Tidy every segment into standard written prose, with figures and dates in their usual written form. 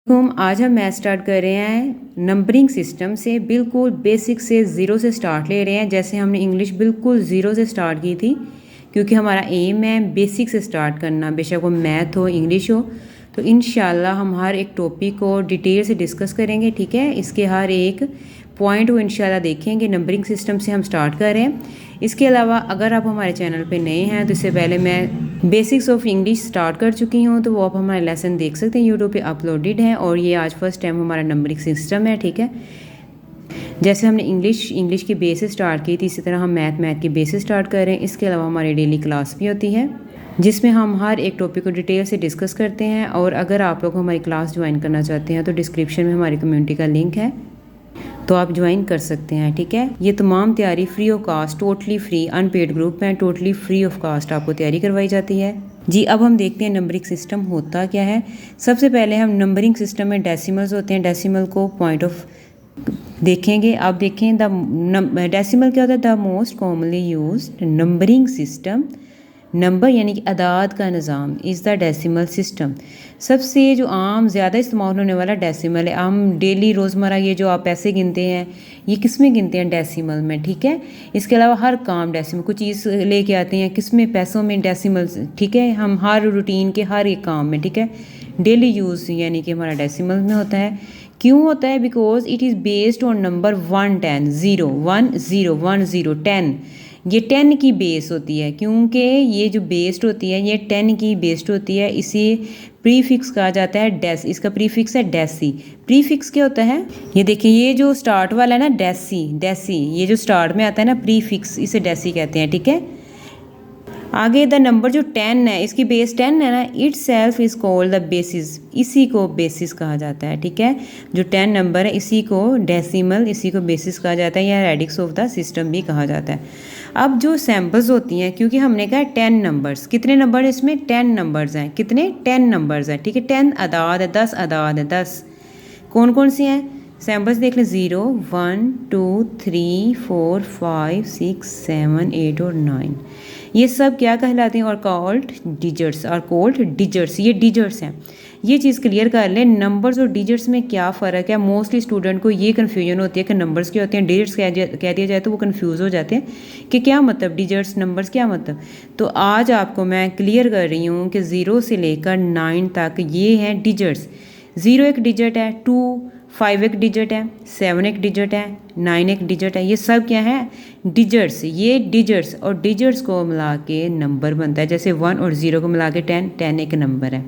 आज हम math start कर रहे हैं नंबरिंग सिस्टम से, बिल्कुल बेसिक से ज़ीरो से स्टार्ट ले रहे हैं। जैसे हमने इंग्लिश बिल्कुल ज़ीरो से स्टार्ट की थी, क्योंकि हमारा एम है बेसिक से स्टार्ट करना, बेशक वो मैथ हो इंग्लिश हो। तो इंशाल्लाह हम हर एक टॉपिक को डिटेल से डिस्कस करेंगे, ठीक है। इसके हर एक पॉइंट को इंशाल्लाह देखेंगे। नंबरिंग सिस्टम से हम स्टार्ट कर रहे हैं। इसके अलावा अगर आप हमारे चैनल पे नए हैं तो इससे पहले मैं बेसिक्स ऑफ इंग्लिश स्टार्ट कर चुकी हूँ, तो वो आप हमारे लेसन देख सकते हैं, यूट्यूब पे अपलोडेड है। और ये आज फर्स्ट टाइम हमारा नंबरिंग सिस्टम है, ठीक है। जैसे हमने इंग्लिश की बेस से स्टार्ट की थी, इसी तरह हम मैथ की बेस से स्टार्ट कर रहे हैं। इसके अलावा हमारी डेली क्लास भी होती है, जिसमें हम हर एक टॉपिक को डिटेल से डिस्कस करते हैं। और अगर आप लोग हमारी क्लास ज्वाइन करना चाहते हैं तो डिस्क्रिप्शन में हमारी कम्युनिटी का लिंक है, तो आप ज्वाइन कर सकते हैं, ठीक है। ये तमाम तैयारी free of cost, totally free, unpaid group हैं, टोटली फ्री ऑफ कास्ट आपको तैयारी करवाई जाती है जी। अब हम देखते हैं नंबरिंग सिस्टम होता क्या है। सबसे पहले हम नंबरिंग सिस्टम में डेसिमल्स होते हैं, डेसिमल को पॉइंट ऑफ देखेंगे। आप देखें डेसिमल क्या होता है, the most commonly used numbering system. Number यानी कि अदाद का निज़ाम इज़ द डेसिमल सिस्टम। सबसे जो आम ज़्यादा इस्तेमाल होने वाला डेसिमल है। हम डेली रोज़मर्रा ये जो आप पैसे गिनते हैं, ये किस में गिनते हैं, डेसिमल में, ठीक है। इसके अलावा हर काम डेसिमल, कुछ चीज़ लेके आते हैं किस में, पैसों में, डेसिमल, ठीक है। हम हर रूटीन के हर एक काम में, ठीक है, डेली यूज़ यानी कि हमारा डेसिमल में होता है। क्यों होता है? Because it is based on number 1 10 0 1 0 1 0 10। ये 10 की बेस होती है, क्योंकि ये जो बेस्ड होती है ये 10 की बेस्ड होती है। इसे प्रीफिक्स कहा जाता है, डेस। इसका प्रीफिक्स है डेसी। प्रीफिक्स क्या होता है? ये देखिए, ये जो स्टार्ट वाला है ना, डेसी, ये जो स्टार्ट में आता है ना प्रीफिक्स, इसे डेसी कहते हैं, ठीक है। आगे द नंबर जो 10 है, इसकी बेस 10 है ना, it self is called the basis. इसी को बेसिस कहा जाता है, ठीक है। जो 10 नंबर है इसी को डेसिमल, इसी को बेसिस कहा जाता है, या रेडिक्स ऑफ द सिस्टम भी कहा जाता है। अब जो सैम्पल्स होती हैं, क्योंकि हमने कहा 10 नंबर्स, कितने नंबर इसमें 10 नंबर्स हैं, कितने 10 नंबर्स हैं, ठीक है। 10 अदाद है, 10 अदाद है, 10 कौन कौन सी हैं सैम्पल्स देख लें, 0 1 2 3 4 5 6 7 8 और 9। ये सब क्या कहलाते हैं? और कॉल्ड डिजिट्स, और कॉल्ड डिजिट्स, ये डिजिट्स हैं। ये चीज़ क्लियर कर लें, नंबर्स और डिजिट्स में क्या फ़र्क है। मोस्टली स्टूडेंट को ये कन्फ्यूजन होती है कि नंबर्स क्या होते हैं, डिजिट्स कह दिया जाए तो वो कन्फ्यूज़ हो जाते हैं कि क्या मतलब डिजिट्स, नंबर्स क्या मतलब। तो आज आपको मैं क्लियर कर रही हूँ कि 0 से लेकर 9 तक ये हैं डिजिट्स। 0 एक डिजिट है, 2 5 एक डिजिट है, 7 एक डिजिट है, 9 एक डिजिट है। ये सब क्या है? डिजिट्स। ये डिजिट्स और डिजिट्स को मिला के नंबर बनता है। जैसे 1 और 0 को मिला के 10 एक नंबर है।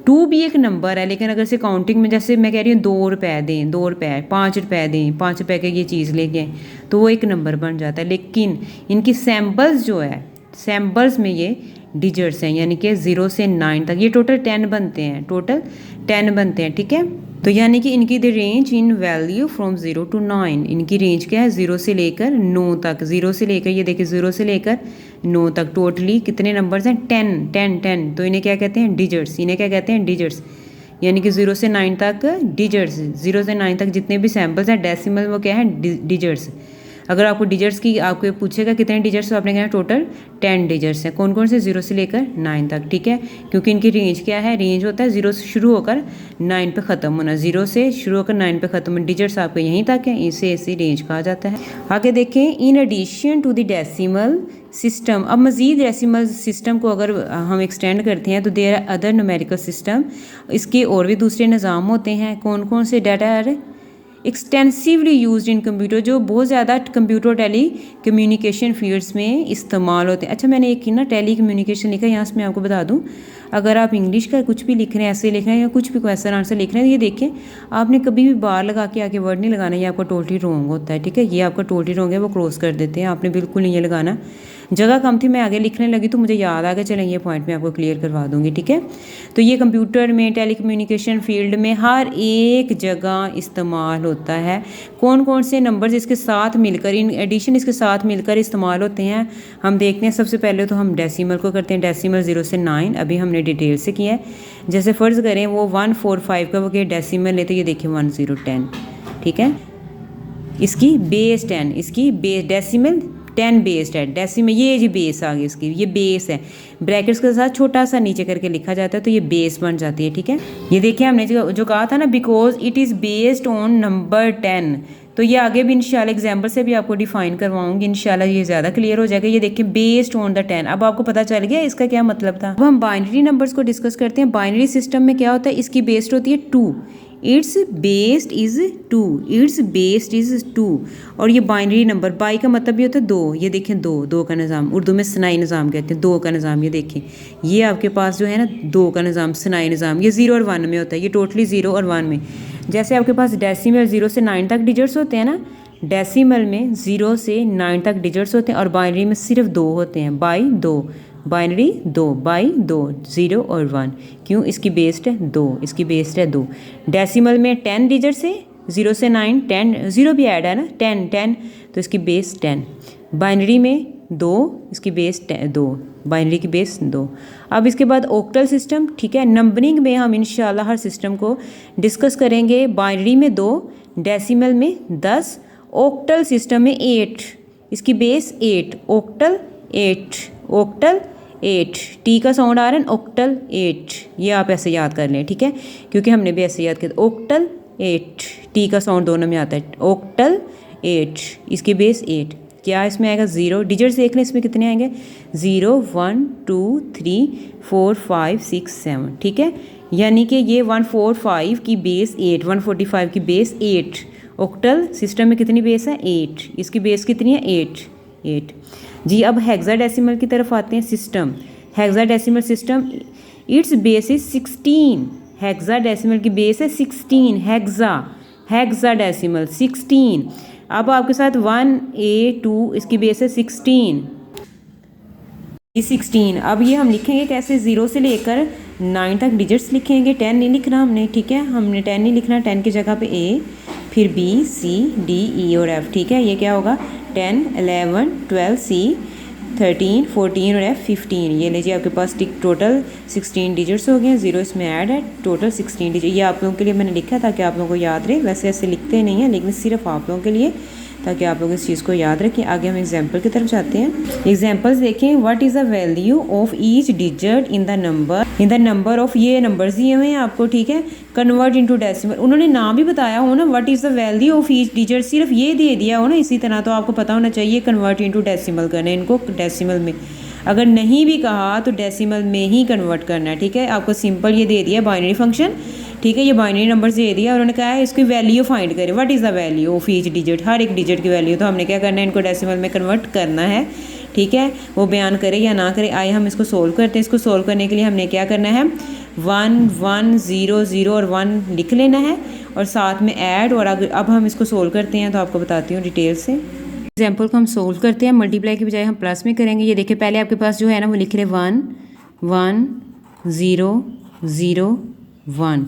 2 भी एक नंबर है, लेकिन अगर से काउंटिंग में, जैसे मैं कह रही हूँ 2 रुपये दें, 2 रुपये, 5 रुपये दें, 5 रुपये के ये चीज़ लेके आए, तो वो एक नंबर बन जाता है। लेकिन इनकी सैम्पल्स जो है, सैम्पल्स में ये डिजिट्स हैं, यानी कि 0 से 9 तक ये टोटल 10 बनते हैं, टोटल 10 बनते हैं, ठीक है। तो यानी कि इनकी the range in value from 0 to 9, इनकी रेंज क्या है? 0 से लेकर 9 तक। 0 से लेकर, ये देखिए, 0 से लेकर 9 तक टोटली कितने नंबर्स हैं? 10। तो इन्हें क्या कहते हैं? डिजिट्स। इन्हें क्या कहते हैं? डिजिट्स। यानी कि 0 से 9 तक डिजिट्स, 0 से 9 तक जितने भी सैम्पल्स हैं डेसिमल, वो क्या है? डिजिट्स। अगर आपको डिजिट्स की आपको पूछेगा कितने डिजिट्स, तो आपने कहना टोटल 10 डिजिट्स हैं। कौन कौन से? 0 से लेकर 9 तक, ठीक है। क्योंकि इनकी रेंज क्या है? रेंज होता है 0 से शुरू होकर 9 पे ख़त्म होना। 0 से शुरू होकर 9 पे ख़त्म होना, डिजिट्स आपके यहीं तक हैं, इसे ऐसी रेंज कहा जाता है। आगे देखें, in addition to the decimal system. अब मज़ीद डेसिमल सिस्टम को अगर हम एक्सटेंड करते हैं तो there are other numerical system. इसके और भी दूसरे निज़ाम होते हैं। कौन कौन से? Data are extensively used in computer, जो बहुत ज़्यादा कंप्यूटर टेली कम्युनिकेशन फील्ड्स में इस्तेमाल होते हैं। अच्छा, मैंने एक ना टेली कम्युनिकेशन लिखा है, यहाँ से मैं आपको बता दूँ, अगर आप इंग्लिश का कुछ भी लिख रहे हैं, ऐसे लिख रहे हैं, या कुछ भी क्वेश्चन आंसर लिख रहे हैं, ये देखें, आपने कभी भी बार लगा के आके वर्ड नहीं लगाना, ये आपका टोटली रॉन्ग होता है, ठीक है। ये आपका टोटली रॉन्ग है, वो क्रॉस कर देते हैं, आपने बिल्कुल नहीं ये लगाना। जगह कम थी, मैं आगे लिखने लगी तो मुझे याद आ गया, चलें ये पॉइंट मैं आपको क्लियर करवा दूंगी, ठीक है। तो ये कंप्यूटर में, टेलीकम्युनिकेशन फील्ड में हर एक जगह इस्तेमाल होता है। कौन कौन से नंबर्स इसके साथ मिलकर, इन एडिशन इसके साथ मिलकर इस्तेमाल होते हैं, हम देखते हैं। सबसे पहले तो हम डेसिमल को करते हैं, डेसिमल 0 से 9 अभी हमने डिटेल से किया है। जैसे फ़र्ज़ करें वो 1 4 5 का वो क्या डेसिमल लेते, ये देखिए 1 0 10, ठीक है। इसकी बेस 10, इसकी बेस डेसिमल 10 बेस्ड है, डेसिमल ये जी बेस आ गई इसकी, ये बेस है, ब्रैकेट्स के साथ छोटा सा नीचे करके लिखा जाता है तो ये बेस बन जाती है। ठीक है, ये देखिए हमने जो कहा था ना, because it is based on number 10, तो ये आगे भी इंशाल्लाह एग्जाम्पल से भी आपको डिफाइन करवाऊंगी, इंशाल्लाह ये ज़्यादा क्लियर हो जाएगा। ये देखिए बेस्ड ऑन द 10, अब आपको पता चल गया इसका क्या मतलब था। अब हम बाइनरी नंबर्स को डिस्कस करते हैं। बाइनरी सिस्टम में क्या होता है, इसकी बेस्ड होती है 2, it's based is 2, it's based is 2। और ये बाइनरी नंबर, बाई का मतलब ये होता है 2, ये देखें 2, 2 का निज़ाम, उर्दू में सनाई निज़ाम कहते हैं, 2 का निज़ाम। ये देखें ये आपके पास जो है ना 2 का निज़ाम, सनाई निज़ाम, ये 0 और 1 में होता है, ये टोटली 0 और 1 में। जैसे आपके पास डेसिमल 0 से 9 तक डिजिट्स होते हैं ना, डेसिमल में 0 से 9 तक डिजिट्स होते हैं और बाइनरी में सिर्फ 2 होते हैं, बाई 2, बाइनरी 2, बाई 2, 0 और 1। क्यों, इसकी बेस्ड है 2, इसकी बेस्ड है 2। डेसिमल में 10 डिजिट्स है, 0 से 9, 10 0 भी ऐड है ना, 10 तो इसकी बेस 10। बाइनरी में 2, इसकी बेस 2, बाइनरी की बेस 2। अब इसके बाद ऑक्टल सिस्टम। ठीक है, नंबरिंग में हम इंशाल्लाह हर सिस्टम को डिस्कस करेंगे। बाइनरी में 2, डेसिमल में 10, ऑक्टल सिस्टम में 8, इसकी बेस 8, ऑक्टल 8, ऑक्टल 8, टी का साउंड आ रहा है, ऑक्टल 8, ये आप ऐसे याद कर लें। ठीक है, क्योंकि हमने भी ऐसे याद किया, ऑक्टल 8, टी का साउंड दोनों में आता है, ऑक्टल 8, इसकी बेस 8। क्या इसमें आएगा 0, डिजिट्स देख लें इसमें कितने आएंगे, 0 1 2 3 4 5 6 7। ठीक है, यानी कि ये 145 की बेस 8, 145 की बेस 8। ऑक्टल सिस्टम में कितनी बेस है, 8, इसकी बेस कितनी है, 8 जी। अब हेक्साडेसिमल की तरफ आते हैं। System, hexadecimal system, it's base is 16, hexadecimal की बेस है 16, हेक्साडेसिमल 16। अब आपके साथ 1A2, इसकी बेस है 16। अब ये हम लिखेंगे कैसे, 0 से लेकर 9 तक डिजिट्स लिखेंगे, 10 नहीं लिखना हमने। ठीक है, हमने 10 नहीं लिखना, 10 की जगह पे A, फिर B C D E और F। ठीक है, ये क्या होगा, 10 11 12 C 13 14 और F 15। ये लीजिए आपके पास टोटल 16 डिजिट्स हो गए हैं, 0 इसमें ऐड है, टोटल 16 डिजिट। ये आप लोगों के लिए मैंने लिखा ताकि आप लोगों को याद रहे, वैसे ऐसे लिखते नहीं हैं लेकिन सिर्फ आप लोगों के लिए, ताकि आप लोग इस चीज़ को याद रखें। आगे हम एग्जाम्पल की तरफ जाते हैं। एग्जाम्पल्स देखें। What is the value of each digit in the number of, ये नंबर्स दिए हुए हैं आपको। ठीक है, कन्वर्ट इनटू डेसिमल, उन्होंने नाम भी बताया हो ना, what is the value of each digit, सिर्फ ये दे दिया हो ना, इसी तरह तो आपको पता होना चाहिए कन्वर्ट इनटू डेसिमल करना है इनको, डेसिमल में। अगर नहीं भी कहा तो डेसिमल में ही कन्वर्ट करना है। ठीक है, आपको सिंपल ये दे दिया बाइनरी फंक्शन। ठीक है, ये बाइनरी नंबर्स दे दिया, उन्होंने कहा है इसकी वैल्यू फाइंड करें, what is the value of each digit, हर एक डिजिट की वैल्यू। तो हमने क्या करना है, इनको डेसिमल में कन्वर्ट करना है। ठीक है, वो बयान करे या ना करे। आइए हम इसको सोल्व करते हैं। इसको सोल्व करने के लिए हमने क्या करना है, 1 1 0 0 और 1 लिख लेना है और साथ में ऐड। और अब हम इसको सोल्व करते हैं तो आपको बताती हूँ डिटेल से। एग्जाम्पल को हम सोल्व करते हैं, मल्टीप्लाई की बजाय हम प्लस में करेंगे। ये देखिए पहले आपके पास जो है ना वो लिख रहे 1 1 0 0 1।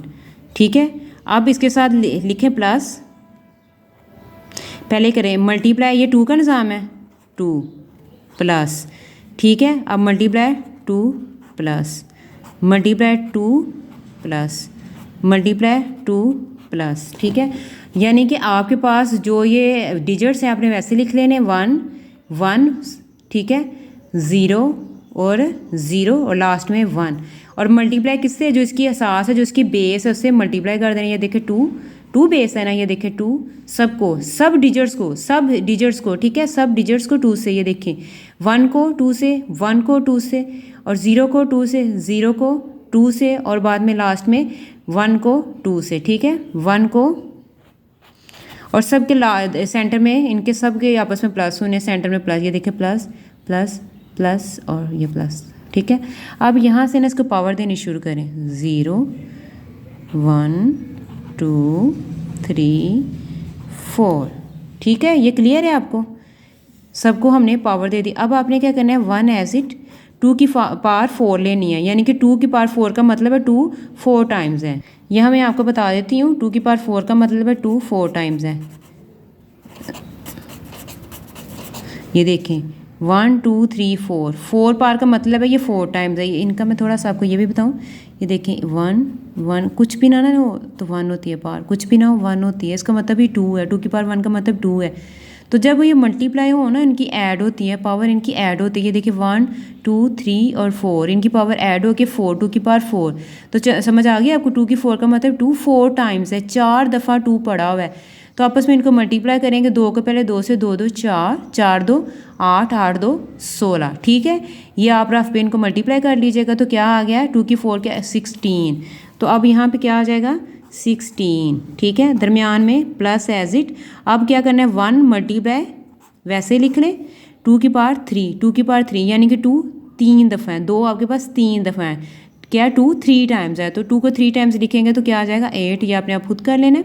ठीक है, अब इसके साथ लिखें प्लस, पहले करें मल्टीप्लाई, ये 2 का निज़ाम है, 2 प्लस। ठीक है, अब multiply 2 plus, multiply 2 plus, multiply 2 plus. ठीक है, यानी कि आपके पास जो ये डिजिट्स हैं आपने वैसे लिख लेने, 1 1, ठीक है, 0 और 0 और लास्ट में 1। और मल्टीप्लाई किससे, जो इसकी असास है, जो इसकी बेस है, उससे मल्टीप्लाई कर देना। ये देखें 2 बेस है ना, ये देखें 2 सबको, सब डिजिट्स को। ठीक है, सब डिजिट्स को 2 से, ये देखें 1 को 2 से, 1 को 2 से और 0 को 2 से, 0 को 2 से और बाद में लास्ट में 1 को 2 से। ठीक है, 1 को, और सब के सेंटर में, इनके सब के आपस में प्लस होने, सेंटर में प्लस, ये देखें प्लस प्लस प्लस और ये प्लस। ठीक है, अब यहाँ से ना इसको पावर देनी शुरू करें, 0 1 2 3 4। ठीक है, ये क्लियर है आपको, सबको हमने पावर दे दी। अब आपने क्या करना है, 1 एज इट 2 की पावर 4 लेनी है, यानी कि 2 की पावर 4 का मतलब है 2 4 टाइम्स है। यह मैं आपको बता देती हूँ, 2 की पावर 4 का मतलब है 2 4 टाइम्स है। ये देखें 1 2 3 4, 4 पावर का मतलब है ये 4 टाइम्स है। इनका मैं थोड़ा सा आपको ये भी बताऊँ, ये देखें 1 1 कुछ भी ना हो तो 1 होती है पावर, कुछ भी ना हो 1 होती है, इसका मतलब ही 2 है। 2 की पावर 1 का मतलब 2 है, तो जब ये मल्टीप्लाई हो ना, इनकी ऐड होती है, पावर इनकी ऐड होती है। देखिए 1 2 3 और 4 इनकी पावर ऐड हो के 4 2 की पावर 4। तो समझ आ गया आपको 2 की 4 का मतलब 2 4 टाइम्स है, 4 दफ़ा 2 पड़ा हुआ है। तो आपस में इनको मल्टीप्लाई करेंगे, 2 को पहले 2 से 2 2 4 4 2 8 8 2 16। ठीक है, ये आप रफ पे इनको मल्टीप्लाई कर लीजिएगा तो क्या आ गया 2 की 4 क्या 16। तो अब यहाँ पे क्या आ जाएगा 16। ठीक है, दरमियान में प्लस एज इट। अब क्या करना है 1 मल्टीप्लाई वैसे लिख लें 2 की पावर 3, 2 की पावर 3 यानी कि 2 3 दफ़ा है, 2 आपके पास 3 दफ़ा है, क्या 2 3 टाइम्स है, तो 2 को 3 टाइम्स लिखेंगे तो क्या आ जाएगा 8। ये आपने आप खुद कर लेना।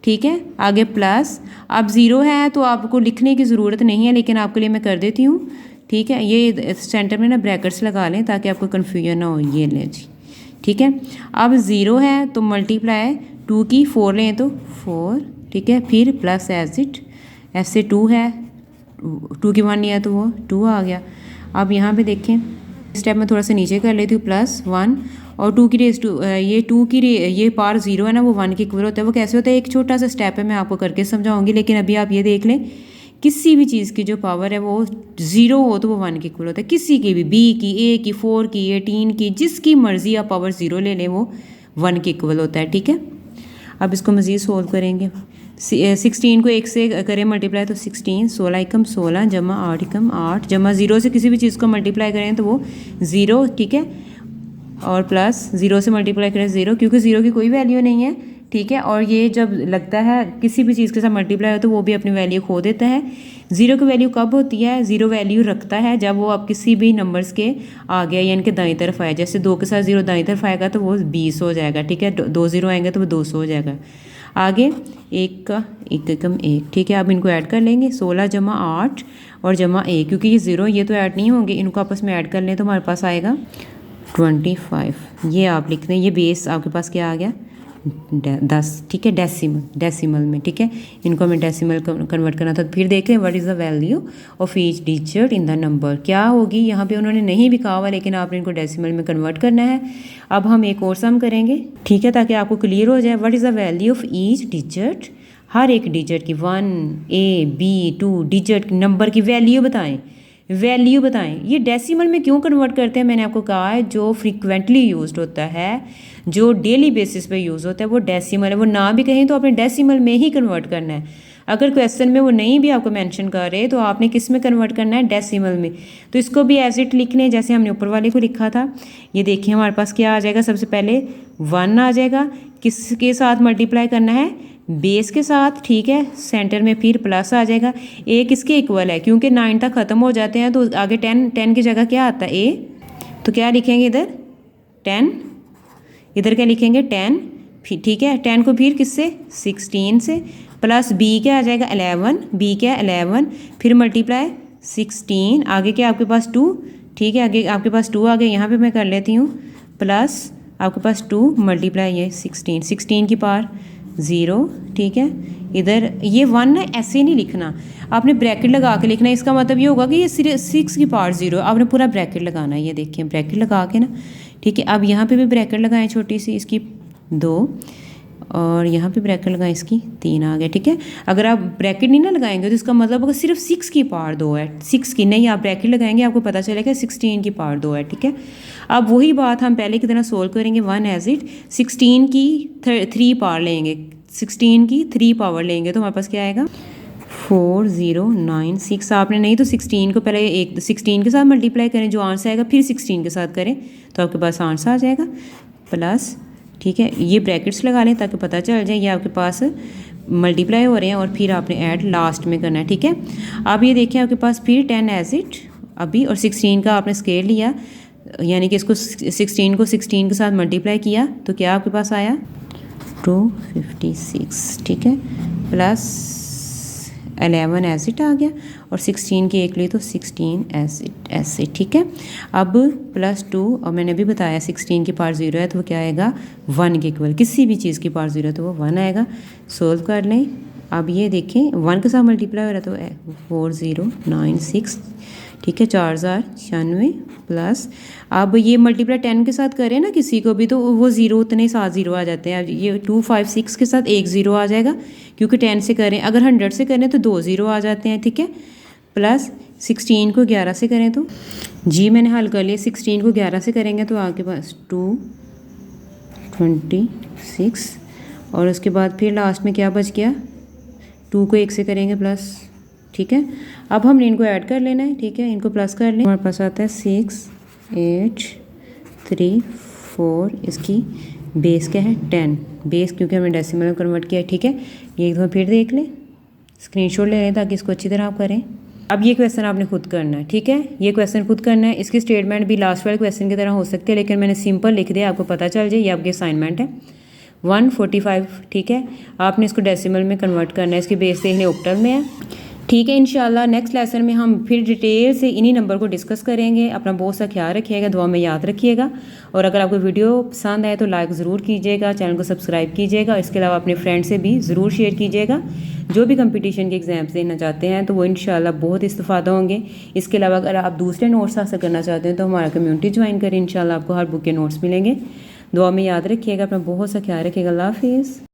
ठीक है, आगे प्लस। अब 0 है तो आपको लिखने की ज़रूरत नहीं है, लेकिन आपके लिए मैं कर देती हूँ। ठीक है, ये सेंटर में ना ब्रैकेट्स लगा लें ताकि आपको कन्फ्यूजन ना हो। ये लें जी, ठीक है। अब 0 है तो मल्टीप्लाई 2 की 4 लें तो 4। ठीक है, फिर प्लस एज इट, ऐसे 2 है, 2 की 1 नहीं है तो वो 2 आ गया। अब यहाँ पे देखें स्टेप में थोड़ा सा नीचे कर लेती हूँ, प्लस 1 और 2 की रेस 2, ये 2 की ये पावर 0 है ना, वो 1 के इक्वल होता है। वो कैसे होता है, एक छोटा सा स्टेप है, मैं आपको करके समझाऊंगी। लेकिन अभी आप ये देख लें, किसी भी चीज़ की जो पावर है वो 0 हो तो वो 1 के इक्वल होता है। किसी की भी, बी की, ए की, 4 की, 18 की, जिसकी मर्जी आप पावर 0 ले लें वो 1 के इक्वल होता है। ठीक है, अब इसको मज़ीद सोल्व करेंगे। 16 को 1 से करें मल्टीप्लाई तो 16, 16 एकम 16 जमा 8 एकम 8 जमा 0 से किसी भी चीज़ को मल्टीप्लाई करें तो वो 0। ठीक है, और प्लस 0 से मल्टीप्लाई करें 0, क्योंकि 0 की कोई वैल्यू नहीं है। ठीक है, और ये जब लगता है किसी भी चीज़ के साथ मल्टीप्लाई हो तो वो भी अपनी वैल्यू खो देता है। 0 की वैल्यू कब होती है, 0 वैल्यू रखता है जब वो आप किसी भी नंबर्स के आगे यानी कि दाईं तरफ आए। जैसे 2 के साथ 0 दाईं तरफ आएगा तो वो 20 हो जाएगा। ठीक है, 2 0 आएंगे तो वो 200 हो जाएगा। आगे 1 का 1 एकम 1। ठीक है, अब इनको ऐड कर लेंगे 16 जमा 8 और जमा 1, क्योंकि ये 0 ये तो ऐड नहीं होंगे, इनको आपस में ऐड कर लें तो हमारे पास आएगा 25। ये आप लिख दें, ये बेस आपके पास क्या आ गया 10। ठीक है, डेसिमल में। ठीक है, इनको हमें डेसिमल कन्वर्ट करना था। तो फिर देखें what is the value of each digit in the number, क्या होगी। यहाँ पे उन्होंने नहीं भी कहा हुआ, लेकिन आपने इनको डेसिमल में कन्वर्ट करना है। अब हम एक और सम करेंगे, ठीक है, ताकि आपको क्लियर हो जाए। What is the value of each digit, हर एक डिजिट की 1 A B 2 डिजिट नंबर की वैल्यू बताएं। ये डेसिमल में क्यों कन्वर्ट करते हैं, मैंने आपको कहा है जो फ्रीक्वेंटली यूज्ड होता है, जो डेली बेसिस पे यूज़ होता है वो डेसिमल है। वो ना भी कहें तो आपने डेसिमल में ही कन्वर्ट करना है। अगर क्वेश्चन में वो नहीं भी आपको मेंशन कर रहे तो आपने किस में कन्वर्ट करना है, डेसिमल में। तो इसको भी एज इट लिख लें जैसे हमने ऊपर वाले को लिखा था। ये देखिए हमारे पास क्या आ जाएगा, सबसे पहले 1 आ जाएगा, किसके साथ मल्टीप्लाई करना है, बेस के साथ। ठीक है, सेंटर में फिर प्लस आ जाएगा। ए किसके इक्वल है, क्योंकि 9 तक ख़त्म हो जाते हैं तो आगे 10 की जगह क्या आता है ए, तो क्या लिखेंगे इधर 10, इधर क्या लिखेंगे 10। फिर ठीक है, 10 को फिर किससे 16 से, प्लस बी क्या आ जाएगा 11, बी क्या 11, फिर मल्टीप्लाई 16, आगे क्या आपके पास 2। ठीक है, आगे आपके पास 2 आ गए, यहाँ पे मैं कर लेती हूँ प्लस आपके पास 2 मल्टीप्लाई ये 16 की पावर 0। ठीक है, इधर ये 1 ना ऐसे नहीं लिखना, आपने ब्रैकेट लगा के लिखना है। इसका मतलब ये होगा कि ये सिर्फ 6 की पावर 0, आपने पूरा ब्रैकेट लगाना है। ये देखिए ब्रैकेट लगा के ना, ठीक है। अब यहाँ पे भी ब्रैकेट लगाएं छोटी सी, इसकी 2, और यहाँ पे ब्रैकेट लगाएं, इसकी 3 आ गया। ठीक है, अगर आप ब्रैकेट नहीं ना लगाएंगे तो इसका मतलब होगा सिर्फ 6 की पावर 2 है, 6 की नहीं। आप ब्रैकेट लगाएंगे आपको पता चलेगा 16 की पावर 2 है। ठीक है, अब वही बात हम पहले की तरह सोल्व करेंगे। 1 एज इट, 16 की 3 पावर लेंगे, 16 की 3 पावर लेंगे तो हमारे पास क्या आएगा 4096। आपने नहीं तो 16 को पहले 16 के साथ मल्टीप्लाई करें, जो आंसर आएगा फिर 16 के साथ करें तो आपके पास आंसर आ जाएगा प्लस। ठीक है, ये ब्रैकेट्स लगा लें ताकि पता चल जाए ये आपके पास मल्टीप्लाई हो रहे हैं, और फिर आपने ऐड लास्ट में करना है। ठीक है, अब ये देखिए आपके पास फिर 10 एज इट अभी, और 16 का आपने स्केल लिया, यानी कि इसको 16 को 16 के साथ मल्टीप्लाई किया तो क्या आपके पास आया 256। ठीक है, प्लस 11 एज इट आ गया, और 16 की एक लिए तो 16 एज इट ऐसे। ठीक है, अब प्लस 2, और मैंने भी बताया 16 की पावर 0 है तो वो क्या आएगा 1 के इक्वल, किसी भी चीज़ की पावर 0 है तो वो 1 आएगा। सोल्व कर लें, अब ये देखें 1 के साथ मल्टीप्लाई हो रहा है तो 4096। ठीक है 4096 प्लस, अब ये मल्टीप्लाई 10 के साथ करें ना किसी को भी तो वो ज़ीरो उतने 7 ज़ीरो आ जाते हैं। ये 256 के साथ एक ज़ीरो आ जाएगा क्योंकि 10 से करें, अगर 100 से करें तो 2 ज़ीरो आ जाते हैं। ठीक है, प्लस 16 को 11 से करें तो जी मैंने हल कर लिया। 16 को 11 से करेंगे तो आपके पास 226 और उसके बाद फिर लास्ट में क्या बच गया, 2 को 1 से करेंगे प्लस। ठीक है, अब हमने इनको ऐड कर लेना है। ठीक है, इनको प्लस कर लें, हमारे पास आता है 6834, इसकी बेस क्या है 10, बेस क्योंकि हमने डेसिमल में कन्वर्ट किया है। ठीक है, ये एक दफ़ा फिर देख लें, स्क्रीनशॉट ले लें ताकि इसको अच्छी तरह आप करें। अब ये क्वेश्चन आपने खुद करना है। ठीक है, ये क्वेश्चन खुद करना है। इसकी स्टेटमेंट भी लास्ट वाले क्वेश्चन की तरह हो सकती है, लेकिन मैंने सिंपल लिख दिया, आपको पता चल जाए। ये आपकी असाइनमेंट है 145। ठीक है, आपने इसको डेसिमल में कन्वर्ट करना है, इसकी बेस देखने ऑक्टल में है। ठीक है, इंशाल्लाह नेक्स्ट लेसन में हम फिर डिटेल से इन्हीं नंबर को डिस्कस करेंगे। अपना बहुत सा ख्याल रखिएगा, दुआ में याद रखिएगा, और अगर आपको वीडियो पसंद आए तो लाइक ज़रूर कीजिएगा, चैनल को सब्सक्राइब कीजिएगा। इसके अलावा अपने फ्रेंड से भी ज़रूर शेयर कीजिएगा। जो भी कंपटीशन के एग्ज़ाम्स देना चाहते हैं तो वो इंशाल्लाह बहुत इस्तेफादा होंगे। इसके अलावा अगर आप दूसरे नोट्स हासिल करना चाहते हैं तो हमारा कम्युनिटी ज्वाइन करें, इंशाल्लाह आपको हर बुक के नोट्स मिलेंगे। दुआ में याद रखिएगा, अपना बहुत सा ख्याल रखिएगा। अल्लाह हाफिज़।